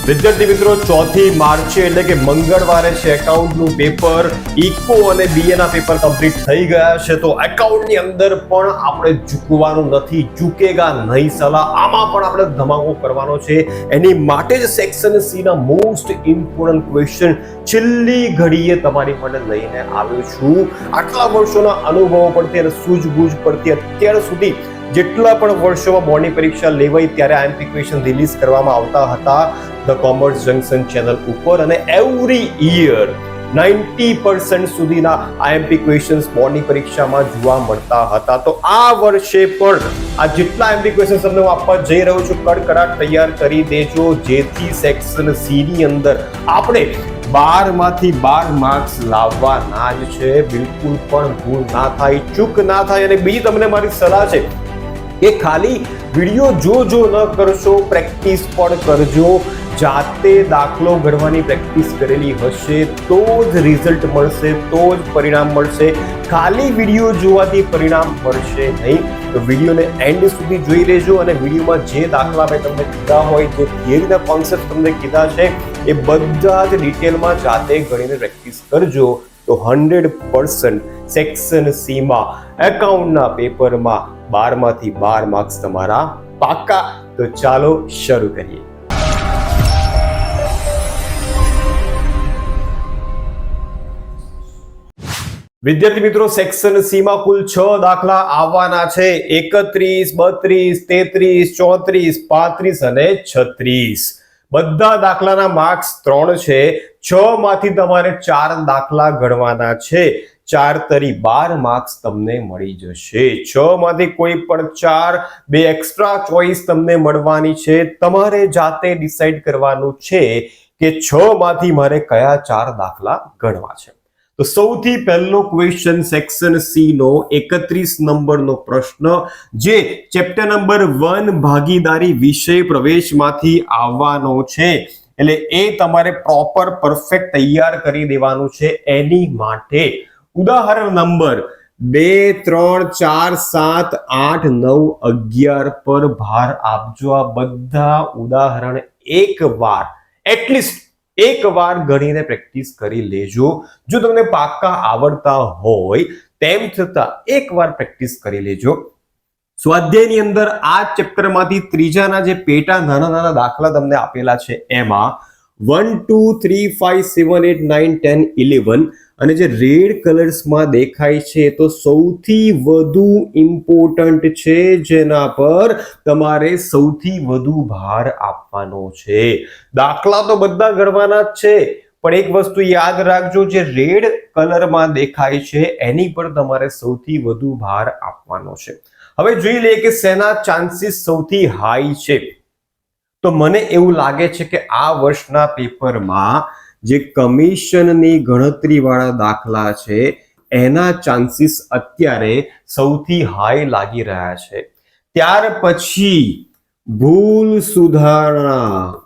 વિદ્યાર્થી મિત્રો, 4 માર્ચે એટલે કે મંગળવારે છે એકાઉન્ટનું પેપર. ઇકો અને બીએ ના પેપર કમ્પ્લીટ થઈ ગયા છે. તો એકાઉન્ટની અંદર પણ આપણે ઝૂકવાનું નથી, ઝૂકેગા નહીં સલાહ. આમાં પણ આપણે ધમાકો કરવાનો છે. એની માટે જ સેક્શન સી ના મોસ્ટ ઇમ્પોર્ટન્ટ ક્વેશ્ચન છેલ્લી ઘડીએ તમારી માટે લઈને આવ્યો છું. આટલા વર્ષોના અનુભવો પરથી અને સૂઝબૂઝ પરથી અત્યાર સુધી જેટલા પણ વર્ષોમાં બોર્ડની પરીક્ષા લેવાઈ ત્યારે આઈએમપી ક્વેશ્ચન રિલીઝ કરવામાં આવતા હતા ધ કોમર્સ જંકશન ચેનલ ઉપર, અને એવરી યર 90% સુધીના આઈએમપી ક્વેશ્ચન્સ બોર્ડની પરીક્ષામાં જોવા મળતા હતા. તો આ વર્ષે પણ આ જેટલા આઈએમપી ક્વેશ્ચન્સ તમને હું આપવા જઈ રહ્યો છું, કડકડાટ તૈયાર કરી દેજો, જેથી સેક્શન સી ની અંદર આપણે 12 માંથી 12 માર્ક્સ લાવવાના જ છે. બિલકુલ પણ ભૂલ ના થાય, ચૂક ના થાય. અને બીજી તમને મારી સલાહ છે કે ખાલી વિડીયો જો ન કરશો, પ્રેક્ટિસ પણ કરજો. જાતે દાખલો ગણવાની પ્રેક્ટિસ કરેલી હશે તો જ રિઝલ્ટ મળશે, તો જ પરિણામ મળશે. ખાલી વિડીયો જોવાથી પરિણામ મળશે નહીં. તો વિડીયોને એન્ડ સુધી જોઈ લેજો અને વિડીયોમાં જે દાખલા મેં તમને કીધા હોય, જે થિયરીના કોન્સેપ્ટ તમને કીધા છે, એ બધા જ ડિટેલમાં જાતે ગણીને પ્રેક્ટિસ કરજો. તો 100% સેક્શન સી માં એકાઉન્ટના પેપરમાં 12 માંથી 12 માર્ક્સ તમારા પાક્કા. તો ચાલો શરૂ કરીએ. વિદ્યાર્થી મિત્રો, સેક્શન સી માં કુલ 6 દાખલા આવવાના છે. 31, 32, 33, 34, 35 અને 36. બધા દાખલાના માર્ક્સ 3 છે. 6 માંથી તમારે 4 દાખલા ગણવાના છે. 4 તરી 12 માર્ક્સ તમને મળી જશે. 6 માંથી કોઈ પણ 4, 2 એક્સ્ટ્રા ચોઇસ તમને મળવાની છે. તમારે જાતે ડિસાઈડ કરવાનું છે કે 6 માંથી મારે કયા 4 દાખલા ગણવા છે. તો સૌથી પહેલો ક્વેશ્ચન સેક્શન સી નો 31 નંબરનો પ્રશ્ન, જે ચેપ્ટર નંબર 1 ભાગીદારી વિષય પ્રવેશમાંથી આવવાનો છે. એટલે એ તમારે પ્રોપર પરફેક્ટ તૈયાર કરી દેવાનું છે. એની માટે ઉદાહરણ નંબર 2, 3, 4, 7, 8, 9, 11 પર ભાર આપજો. આ બધા ઉદાહરણ એટલીસ્ટ એક વાર ગણીને પ્રેક્ટિસ કરી લેજો. જો તમને પાક્કા આવડતા હોય તેમ છતાં એક વાર પ્રેક્ટિસ કરી લેજો. સ્વાધ્યાયની અંદર આ ચેપ્ટરમાંથી ત્રીજાના જે પેટા નાના દાખલા તમને આપેલા છે, એમાં 1, 2, 3, 5, 7, 8, 9, 10, 11 અને જે રેડ કલર્સમાં દેખાય છે તો સૌથી વધુ ઇમ્પોર્ટન્ટ છે, જેના પર તમારે સૌથી વધુ ભાર આપવાનો છે. દાખલા તો બધા ગણવાના જ છે, પણ એક વસ્તુ યાદ રાખજો, જે રેડ કલરમાં દેખાય છે એની પર તમારે સૌથી વધુ ભાર આપવાનો છે. હવે જોઈ લઈએ કે શેના ચાન્સીસ સૌથી હાઈ છે. તો મને એવું લાગે છે કે આ વર્ષના પેપરમાં જે કમિશનની ગણતરી વાળા દાખલા છે એના ચાન્સીસ અત્યારે સૌથી હાઈ લાગી રહ્યા છે. ત્યાર પછી ભૂલ સુધારણા,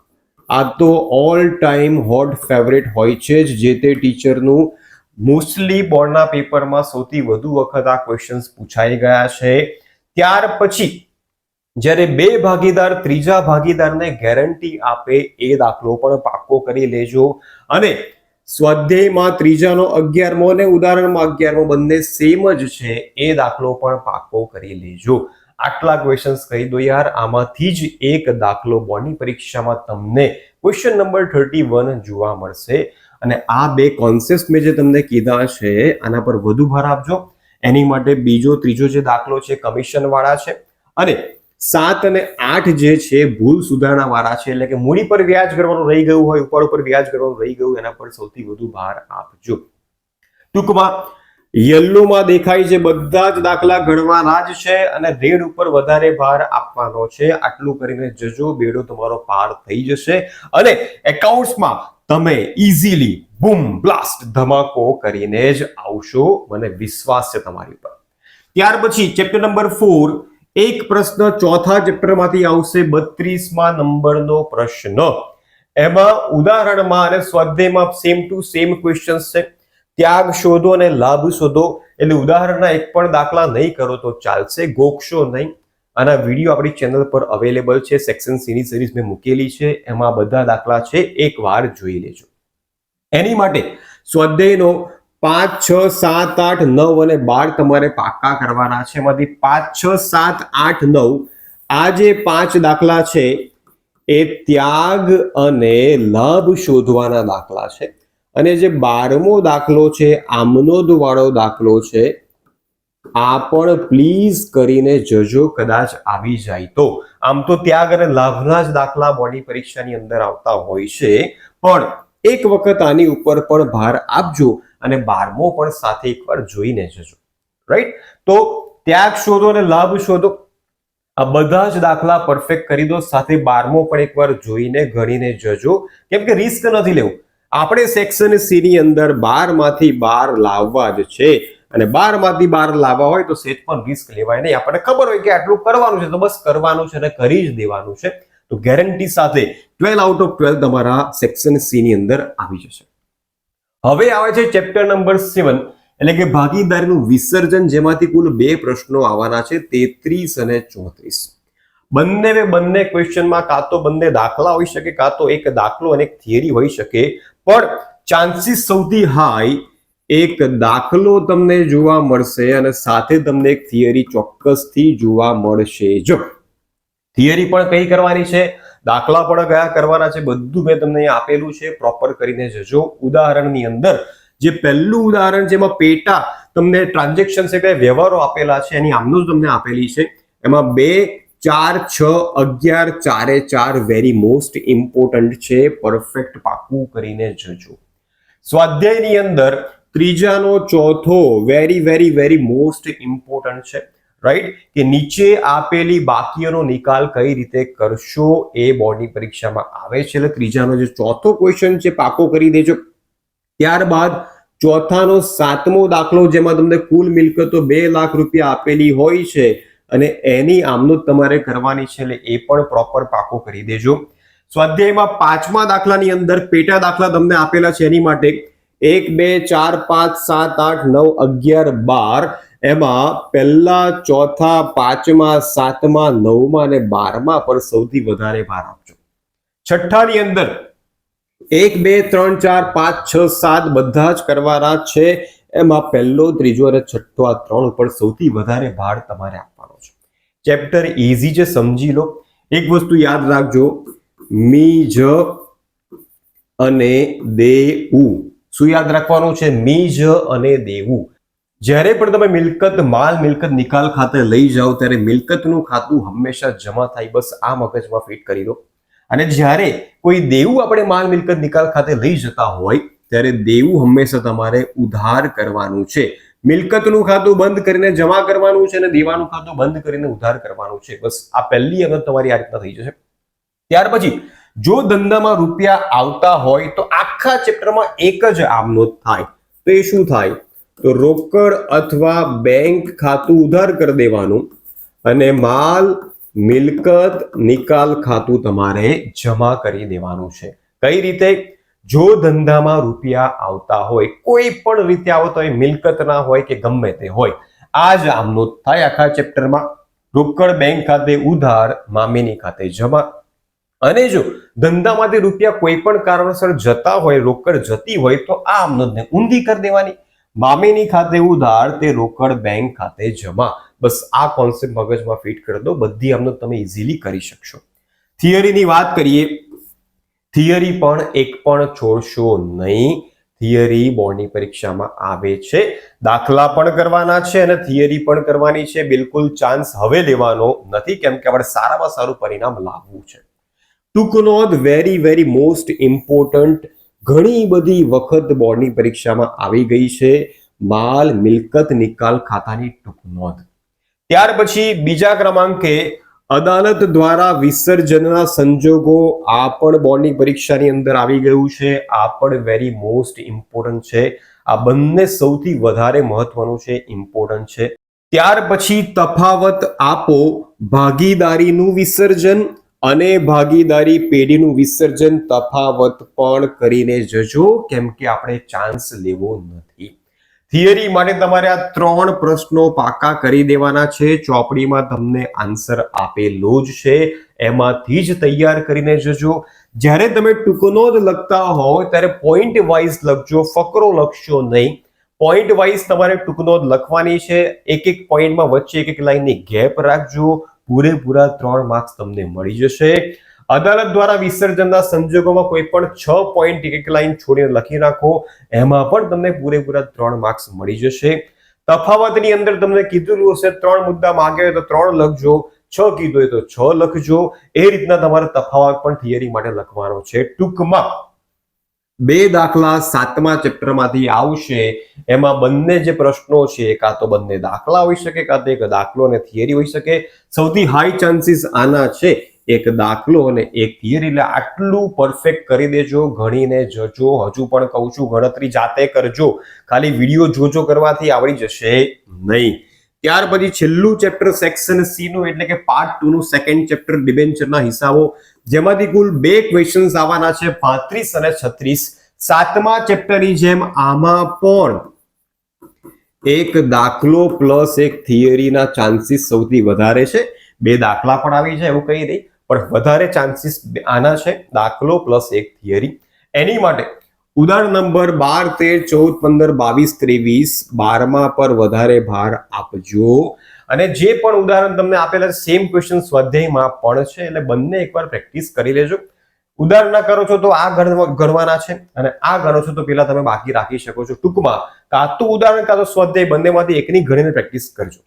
આ તો ઓલ ટાઈમ હોટ ફેવરેટ હોય છે જ. જે તે ટીચરનું મોસ્ટલી બોર્ડના પેપરમાં સૌથી વધુ વખત આ ક્વેશ્ચન્સ પૂછાઈ ગયા છે. ત્યાર પછી જ્યારે 2 ભાગીદાર ત્રીજા ભાગીદારને ગેરંટી આપે એ દાખલો પણ પાક્કો કરી લેજો. અને સ્વાધ્યાયમાં ત્રીજાનો 11મો અને ઉદાહરણમાં 11મો બંને સેમ જ છે, એ દાખલો પણ પાક્કો કરી લેજો. આટલા ક્વેશ્ચન્સ કહી દો યાર. આમાંથી જ એક દાખલો બોર્ડની પરીક્ષામાં તમને ક્વેશ્ચન નંબર 31 જોવા મળશે. અને આ 2 કોન્સેપ્ટ મેં જે તમને કીધા છે આના પર વધુ ભાર આપજો. એની માટે બીજો ત્રીજો જે દાખલો છે કમિશન વાળા છે, અને 7 અને 8 જે છે ભૂલ સુધારણા વાળા છે. એટલે કે મૂડી પર વ્યાજ ગણવાનું રહી ગયું હોય, ઉપાડ ઉપર વ્યાજ ગણવાનું રહી ગયું, એના પર સૌથી વધુ ભાર આપજો. ટૂંકમાં યલોમાં દેખાય છે બધા જ દાખલા ગણવાના જ છે અને રેડ ઉપર વધારે ભાર આપવાનો છે. આટલું કરીને જજો, બેડો તમારો પાર થઈ જશે અને એકાઉન્ટ્સમાં તમે ઇઝીલી બૂમ બ્લાસ્ટ ધમાકો કરીને જ આવશો. મને વિશ્વાસ છે તમારી પર. ત્યાર પછી ચેપ્ટર નંબર 4, એક પ્રશ્ન ચોથા ચેપ્ટરમાંથી આવશે. 32મા નંબરનો પ્રશ્ન. એમાં ઉદાહરણમાં અને સ્વાધ્યાયમાં સેમ ટુ સેમ ક્વેશ્ચન્સ છે. ત્યાગ શોધો અને લાભ શોધો. એટલે ઉદાહરણના એક પણ દાખલા નહીં કરો તો ચાલશે, ગોખશો નહીં. આના વિડીયો આપણી ચેનલ પર અવેલેબલ છે. સેક્શન સી ની સિરીઝ મેં મૂકેલી છે, એમાં બધા દાખલા છે, એકવાર જોઈ લેજો. એની માટે સ્વાધ્યાયનો 5, 6, 7, 8, 9 અને 12 તમારે પાક્કા કરવાના છે. એમાંથી 5, 6, 7, 8, 9 આ જે 5 દાખલા છે એ ત્યાગ અને લાભ શોધવાના દાખલા છે. અને જે 12મો દાખલો છે આમનોદ વાળો દાખલો છે, આ પણ પ્લીઝ કરીને જજો, કદાચ આવી જાય તો. આમ તો ત્યાગ અને લાભના જ દાખલા બોર્ડની પરીક્ષાની અંદર આવતા હોય છે, પણ એક વખત આની ઉપર પણ ભાર આપજો અને 12મો પણ સાથે એકવાર જોઈને જજો. રાઈટ? તો ત્યાગ શોધો અને લાભ શોધો, આ બધા જ દાખલા પરફેક્ટ કરી દો, સાથે 12મો પણ એકવાર જોઈને ગણીને જજો, કેમ કે રિસ્ક નથી લેવું. આપણે સેક્શન સી ની અંદર 12 માંથી 12 લાવવા જ છે, અને 12 માંથી 12 લાવવા હોય તો સેજ પણ રિસ્ક લેવાય નહીં. આપણને ખબર હોય કે આટલું કરવાનું છે તો બસ કરવાનું છે અને કરી જ દેવાનું છે. તો ગેરંટી સાથે 12 આઉટ ઓફ 12 તમારા સેક્શન સી ની અંદર આવી જશે. હવે આવે છે ચેપ્ટર નંબર 7, એટલે કે ભાગીદારીનું વિસર્જન, જેમાંથી કુલ 2 પ્રશ્નો આવવાના છે, 33 અને 34. બંને ક્વેશ્ચનમાં કાં તો બંને દાખલા હોઈ શકે, કાં તો એક દાખલો અને એક થિયરી હોઈ શકે, પણ ચાન્સીસ સૌથી હાઈ એક દાખલો તમને જોવા મળશે અને સાથે તમને એક થિયરી ચોક્કસથી જોવા મળશે જ. થિયરી પણ કઈ કરવાની છે, દાખલા પણ કયા કરવાના છે, બધું મેં તમને અહીં આપેલું છે, પ્રોપર કરીને જજો. ઉદાહરણની અંદર જે પહેલું ઉદાહરણ જેમાં પેટા તમને ટ્રાન્ઝેક્શન છે, કયા વ્યવહારો આપેલા છે, એની આમનું જ તમને આપેલી છે. એમાં 2, 4, 6, 11, 4 4 વેરી મોસ્ટ ઇમ્પોર્ટન્ટ છે, પરફેક્ટ પાકું કરીને જજો. સ્વાધ્યાયની અંદર ત્રીજાનો ચોથો very very very most important છે. રાઈટ? કે નીચે આપેલી બાકીઓનો નિકાલ કઈ રીતે કરશો એ બોર્ડની પરીક્ષામાં આવે છે, એટલે ત્રીજાનો જે ચોથો ક્વેશ્ચન છે પાકો કરી દેજો. ત્યારબાદ ચોથાનો 7મો દાખલો, જેમાં તમને કુલ મિલકતો 2 લાખ રૂપિયા આપેલી હોય છે અને એની આમનોંધ તમારે કરવાની છે, એટલે એ પણ પ્રોપર પાકો કરી દેજો. સ્વાધ્યાયમાં 5મા દાખલાની અંદર પેટા દાખલા તમને આપેલા છે, એની માટે 1, 2, 4, 5, 7, 8, 9, 11, 12 એમાં પહેલા, ચોથા, 5મા, 7મા, 9મા અને 12મા પર સૌથી વધારે ભાર આપજો. છઠ્ઠાની અંદર 1, 2, 3, 4, 5, 6, 7 બધા જ કરવાના છે, એમાં પહેલો, ત્રીજો અને છઠ્ઠો આ 3 ઉપર સૌથી વધારે ભાર તમારે આપવાનો છે. ચેપ્ટર ઈઝી છે, સમજી લો. એક વસ્તુ યાદ રાખજો, મીજ અને દેવું. શું યાદ રાખવાનું છે? મીજ અને દેવું. જ્યારે પણ તમે માલ મિલકત નિકાલ ખાતે લઈ જાઓ ત્યારે મિલકતનું ખાતું હંમેશા જમા થાય, બસ આ મગજમાં ફિટ કરી દો. અને જ્યારે કોઈ દેવું આપણે માલ મિલકત નિકાલ ખાતે લઈ જતા હોય ત્યારે દેવું હંમેશા તમારે ઉધાર કરવાનું છે. મિલકતનું ખાતું બંધ કરીને જમા કરવાનું છે અને દેવાનું ખાતું બંધ કરીને ઉધાર કરવાનું છે. બસ આ પહેલી અગર તમારી આ રીતના થઈ જશે. ત્યાર પછી જો ધંધામાં રૂપિયા આવતા હોય તો આખા ચેપ્ટરમાં એક જ આમનોંધ થાય, તો એ શું થાય? તો રોકડ અથવા બેંક ખાતું ઉધાર કરી દેવાનું અને માલ મિલકત નિકાલ ખાતું તમારે જમા કરી દેવાનું છે. કઈ રીતે? જો ધંધામાં રૂપિયા આવતા હોય, કોઈ પણ રીતે આવતા હોય, મિલકત ના હોય કે ગમે તે હોય, આ જ આમનોંધ થાય આખા ચેપ્ટરમાં. રોકડ બેંક ખાતે ઉધાર, મામીની ખાતે જમા. અને જો ધંધામાંથી રૂપિયા કોઈ પણ કારણસર જતા હોય, રોકડ જતી હોય, તો આ આમનોંધને ઊંધી કરી દેવાની. મામીની ખાતે ઉધાર, તે રોકડ બેંક ખાતે જમા. બસ આ કોન્સેપ્ટ મગજમાં ફિટ કરી દો, બધી આમનોંધ તમે ઇઝીલી કરી શકશો. થિયરીની વાત કરીએ, થિયરી પણ એક પણ છોડશો નહીં. થિયરી બોર્ડની પરીક્ષામાં આવે છે, દાખલા પણ કરવાના છે અને થિયરી પણ કરવાની છે. બિલકુલ ચાન્સ હવે લેવાનો નથી, કેમ કે આપણે સારામાં સારું પરિણામ લાવવું છે. ટૂંક નોંધ વેરી વેરી મોસ્ટ ઇમ્પોર્ટન્ટ, ઘણી બધી વખત બોર્ડની પરીક્ષામાં આવી ગઈ છે, માલ મિલકત નિકાલ ખાતાની ટૂંક નોંધ. ત્યાર પછી બીજા ક્રમાંકે અદાલત દ્વારા વિસર્જનના સંજોગો, આ પણ બોર્ડની પરીક્ષાની અંદર આવી ગયું છે, આ પણ વેરી મોસ્ટ ઇમ્પોર્ટન્ટ છે. આ બંને સૌથી વધારે મહત્વનું છે, ઇમ્પોર્ટન્ટ છે. ત્યાર પછી તફાવત આપો, ભાગીદારીનું વિસર્જન અને ભાગીદારી પેઢીનું વિસર્જન, તફાવત પણ કરીને જજો, કેમ કે આપણે ચાન્સ લેવો નથી. થિયરી માટે તમારે આ 3 પ્રશ્નો પાકા કરી દેવાના છે. ચોપડીમાં તમને આન્સર આપેલો જ છે, એમાંથી જ તૈયાર કરીને જજો. જ્યારે તમે ટૂંકનોંધ લખતા હોય ત્યારે પોઈન્ટ વાઇઝ લખજો, ફકરો લખશો નહીં. પોઈન્ટ વાઇઝ તમારે ટૂંકનોંધ લખવાની છે. એક એક પોઈન્ટમાં વચ્ચે એક લાઈનની ગેપ રાખજો. પૂરેપૂરા 3 માર્ક્સ તમને મળી જશે. અદાલત દ્વારા વિસર્જનના સંજોગોમાં કોઈ પણ 6 પોઈન્ટ એક લાઈન છોડીને લખી નાખો, એમાં પણ તમને પૂરેપૂરા 3 માર્ક્સ મળી જશે. તફાવતની અંદર તમને કીધેલું હશે 3 મુદ્દા માંગ્યા હોય તો 3 લખજો, 6 કીધું હોય તો 6 લખજો. એ રીતના તમારે તફાવત પણ થિયરી માટે લખવાનો છે. ટૂંકમાં 2 દાખલા 7મા ચેપ્ટરમાંથી આવશે. એમાં બંને જે પ્રશ્નો છે કાં તો બંને દાખલા હોઈ શકે, કાં તો એક દાખલો અને થિયરી હોઈ શકે. સૌથી હાઈ ચાન્સીસ આના છે, એક દાખલો અને એક થિયરી. એટલે આટલું પરફેક્ટ કરી દેજો, ગણીને જજો. હજુ પણ કહું છું, ગણતરી જાતે કરજો, ખાલી વિડીયો જોજો કરવાથી આવડી જશે નહીં. ત્યાર પછી છેલ્લું ચેપ્ટર સેક્શન સી નું એટલે કે પાર્ટ 2 નું સેકન્ડ ચેપ્ટર ડિબેન્ચરના હિસાબો, જેમાંથી કુલ 2 ક્વેશ્ચન્સ આવવાના છે, 35 અને 36. 7મા ચેપ્ટરની જેમ આમાં પણ એક દાખલો પ્લસ એક થિયરીના ચાન્સીસ સૌથી વધારે છે. 2 દાખલા પણ આવી જાય એવું કહી દઈ, પણ વધારે ચાન્સીસ આના છે, દાખલો પ્લસ એક થિયરી. એની માટે ઉદાહરણ નંબર 12, 13, 14, 15, 22, 23, 12મા પર વધારે ભાર આપજો. અને જે પણ ઉદાહરણ તમને આપેલા સેમ ક્વેશ્ચન સ્વાધ્યાયમાં પણ છે, એટલે બંને એકવાર પ્રેક્ટિસ કરી લેજો. ઉદાહરણ ના કરો છો તો આ ગણવાના છે, અને આ ગણો છો તો પેલા તમે બાકી રાખી શકો છો. ટૂંકમાં કાં તો ઉદાહરણ કાં તો સ્વાધ્યાય બંનેમાંથી એકની ગણીને પ્રેક્ટિસ કરજો.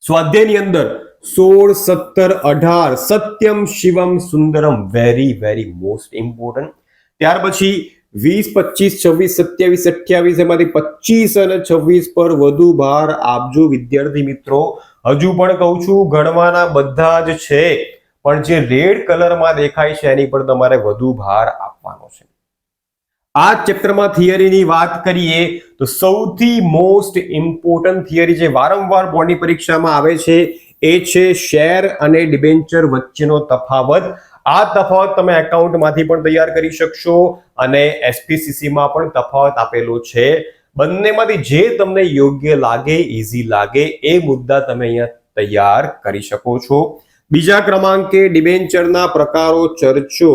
સ્વાધ્યાયની અંદર 16, 17, 18 Satyam Shivam Sundaram very very most important. ત્યાર પછી 20, 25, 26, 27, 28 એમાંથી 25 અને 26 પર વધુ ભાર આપજો વિદ્યાર્થી મિત્રો. હજુ પણ કહું છું, ગણવાના બધા જ છે, પણ જે રેડ કલરમાં દેખાય છે એની પર તમારે વધુ ભાર આપવાનો છે. આ ચેપ્ટરમાં થિયરીની વાત કરીએ તો સૌથી મોસ્ટ ઇમ્પોર્ટન્ટ થિયરી જે વારંવાર બોર્ડની પરીક્ષામાં આવે છે એ છે શેર અને ડિબેન્ચર વચ્ચેનો તફાવત. આ તફાવત તમે એકાઉન્ટમાંથી પણ તૈયાર કરી શકશો અને એસપીસીસી માં પણ તફાવત આપેલો છે. બંનેમાંથી જે તમને યોગ્ય લાગે, ઈઝી લાગે એ મુદ્દા તમે અહીંયા તૈયાર કરી શકો છો. બીજા ક્રમાંકે ડિબેન્ચરના પ્રકારો ચર્ચો,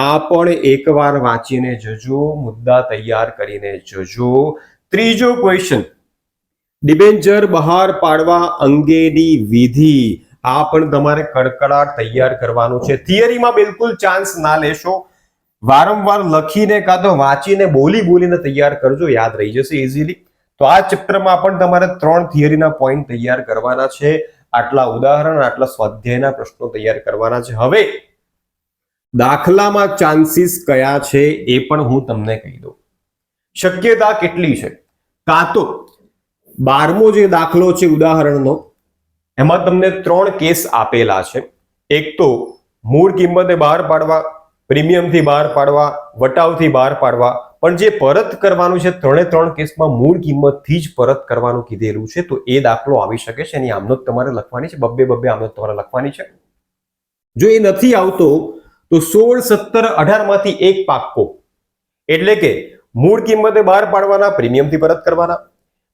આ પણ એકવાર વાંચીને જજો, મુદ્દા તૈયાર કરીને જજો. ત્રીજો ક્વેશ્ચન, ડિબેન્ચર બહાર પાડવા અંગેની વિધિ, આ પણ તમારે કડકડાટ તૈયાર કરવાનું છે. થિયરીમાં બિલકુલ ચાન્સ ના લેશો, વારંવાર લખીને કાં તો વાંચીને બોલીને તૈયાર કરજો, યાદ રહી જશે ઇઝીલી. તો આ ચેપ્ટરમાં પણ તમારે 3 થિયરીના પોઈન્ટ તૈયાર કરવાના છે, આટલા ઉદાહરણ, આટલા સ્વાધ્યાયના પ્રશ્નો તૈયાર કરવાના છે. હવે દાખલામાં ચાન્સીસ કયા છે એ પણ હું તમને કહી દઉં. શક્યતા કેટલી છે? કાં તો 12મો જે દાખલો છે ઉદાહરણનો, એમાં તમને 3 કેસ આપેલા છે. એક તો મૂળ કિંમતે બહાર પાડવા, પ્રીમિયમથી બહાર પાડવા, વટાવથી બહાર પાડવા. પણ જે પરત કરવાનું છે 3 કેસમાં મૂળ કિંમતથી જ પરત કરવાનું કીધેલું છે, તો એ દાખલો આવી શકે છે. એની આમનોંધ તમારે લખવાની છે, બબ્બે આમનોંધ તમારે લખવાની છે. જો એ નથી આવતો તો 16, 17, 18 માંથી એક પાક્કો, એટલે કે મૂળ કિંમતે બહાર પાડવાના, પ્રીમિયમથી પરત કરવાના,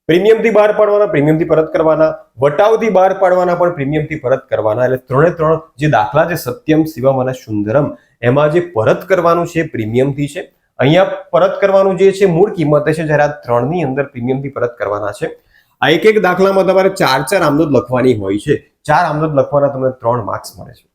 પ્રીમિયમથી બહાર પાડવાના, પ્રીમિયમથી પરત કરવાના, વટાવથી બહાર પાડવાના પણ પ્રીમિયમથી પરત કરવાના. એટલે 3 જે દાખલા છે સત્યમ, શિવમ અને સુંદરમ, એમાં જે પરત કરવાનું છે પ્રીમિયમથી છે, અહીંયા પરત કરવાનું જે છે મૂળ કિંમતે છે, જ્યારે આ 3 ની અંદર પ્રીમિયમથી પરત કરવાના છે. આ એક દાખલામાં તમારે 4 આમનોંધ લખવાની હોય છે. 4 આમનોંધ લખવાના તમને 3 માર્ક્સ મળે છે.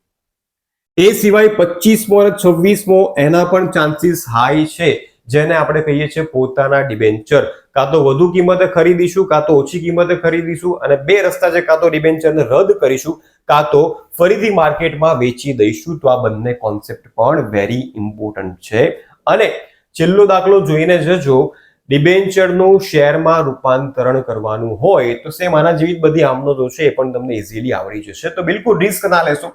એ સિવાય 25મો અને 26મો એના પણ ચાન્સીસ હાઈ છે, જેને આપણે કહીએ છીએ પોતાના ડિબેન્ચર. કાં તો વધુ કિંમતે ખરીદીશું, કાં તો ઓછી કિંમતે ખરીદીશું, અને 2 રસ્તા છે, કાં તો ડિબેન્ચરને રદ કરીશું, કાં તો ફરીથી માર્કેટમાં વેચી દઈશું. તો આ બંને કોન્સેપ્ટ પણ વેરી ઇમ્પોર્ટન્ટ છે. અને છેલ્લો દાખલો જોઈને જજો, ડિબેન્ચરનું શેરમાં રૂપાંતરણ કરવાનું હોય તો સેમ આના જેવી બધી આમનોંધો છે, એ પણ તમને ઇઝીલી આવડી જશે. તો બિલકુલ રિસ્ક ના લેશો.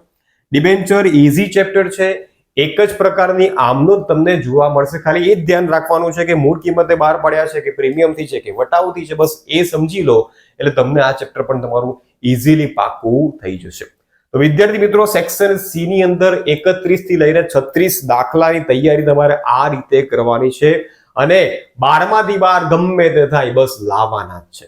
ડિબેન્ચર ઈઝી ચેપ્ટર છે, એક જ પ્રકારની આમનોંધ તમને જોવા મળશે. ખાલી એ જ ધ્યાન રાખવાનું છે કે મૂળ કિંમતે બહાર પડ્યા છે કે પ્રીમિયમથી છે કે વટાવથી છે, બસ એ સમજી લો એટલે તમને આ ચેપ્ટર પણ તમારું ઇઝીલી પાકું થઈ જશે. તો વિદ્યાર્થી મિત્રો, સેક્શન સી ની અંદર 31 થી લઈને 36 દાખલાની તૈયારી તમારે આ રીતે કરવાની છે. અને 12 ગમે તે થાય બસ લાવવાના જ છે.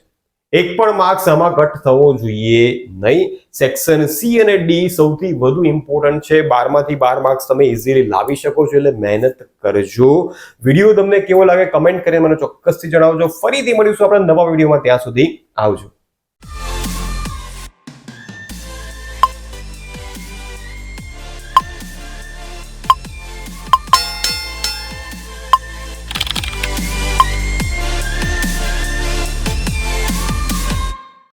એક પણ માર્ક્સ આમાં કટ થવો જોઈએ નહીં. સેક્શન સી અને ડી સૌથી વધુ ઇમ્પોર્ટન્ટ છે. 12 માર્ક્સ તમે ઇઝીલી લાવી શકો છો, એટલે મહેનત કરજો. વિડીયો તમને કેવો લાગે કમેન્ટ કરીને મને ચોક્કસથી જણાવજો. ફરીથી મળીશું આપણા નવા વિડીયોમાં, ત્યાં સુધી આવજો.